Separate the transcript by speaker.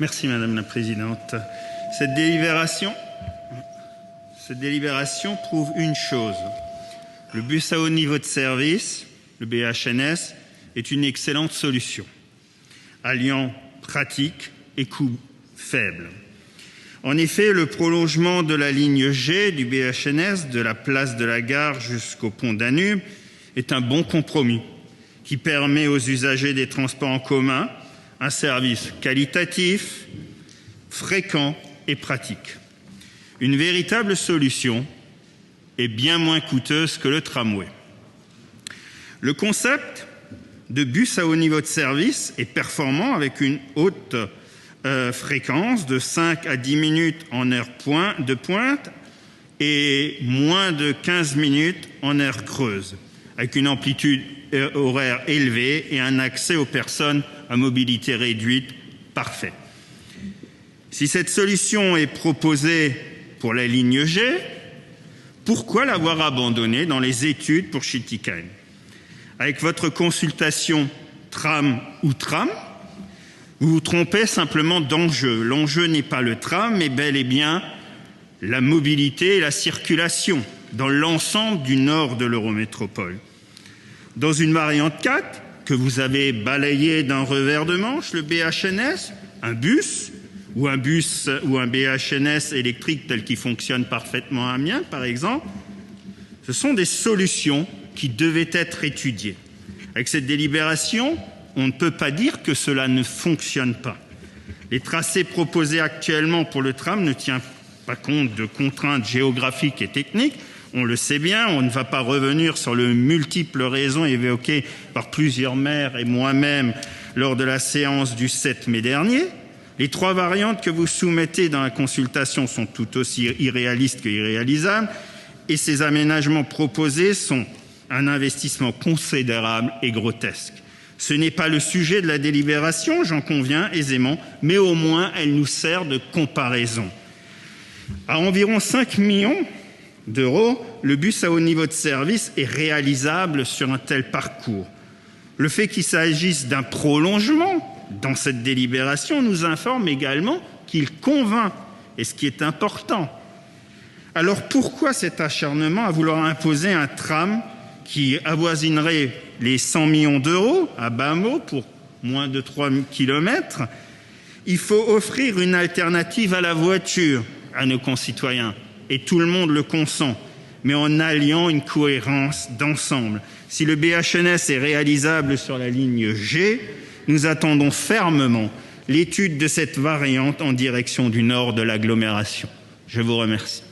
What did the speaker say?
Speaker 1: Merci Madame la Présidente. Cette délibération prouve une chose. Le bus à haut niveau de service, le BHNS, est une excellente solution, alliant pratique et coût faible. En effet, le prolongement de la ligne G du BHNS, de la place de la Gare jusqu'au pont Danube, est un bon compromis qui permet aux usagers des transports en commun un service qualitatif, fréquent et pratique. Une véritable solution est bien moins coûteuse que le tramway. Le concept de bus à haut niveau de service est performant avec une haute fréquence de 5 à 10 minutes en heure de pointe et moins de 15 minutes en heure creuse, avec une amplitude horaire élevée et un accès aux personnes à mobilité réduite parfait. Si cette solution est proposée pour la ligne G, pourquoi l'avoir abandonnée dans les études pour Schiltigheim? Avec votre consultation tram ou tram, vous vous trompez simplement d'enjeu. L'enjeu n'est pas le tram, mais bel et bien la mobilité et la circulation dans l'ensemble du nord de l'Eurométropole. Dans une variante 4, que vous avez balayée d'un revers de manche, le BHNS, un bus ou un BHNS électrique tel qu'il fonctionne parfaitement à Amiens, par exemple, ce sont des solutions qui devaient être étudiées. Avec cette délibération, on ne peut pas dire que cela ne fonctionne pas. Les tracés proposés actuellement pour le tram ne tiennent pas compte de contraintes géographiques et techniques. On le sait bien, on ne va pas revenir sur les multiples raisons évoquées par plusieurs maires et moi-même lors de la séance du 7 mai dernier. Les 3 variantes que vous soumettez dans la consultation sont tout aussi irréalistes qu'irréalisables et ces aménagements proposés sont un investissement considérable et grotesque. Ce n'est pas le sujet de la délibération, j'en conviens aisément, mais au moins elle nous sert de comparaison. À environ 5 millions d'euros, le bus à haut niveau de service est réalisable sur un tel parcours. Le fait qu'il s'agisse d'un prolongement dans cette délibération nous informe également qu'il convainc, et ce qui est important. Alors pourquoi cet acharnement à vouloir imposer un tram qui avoisinerait les 100 millions d'euros à bas mot pour moins de 3 km? Il faut offrir une alternative à la voiture à nos concitoyens. Et tout le monde le consent, mais en alliant une cohérence d'ensemble. Si le BHNS est réalisable sur la ligne G, nous attendons fermement l'étude de cette variante en direction du nord de l'agglomération. Je vous remercie.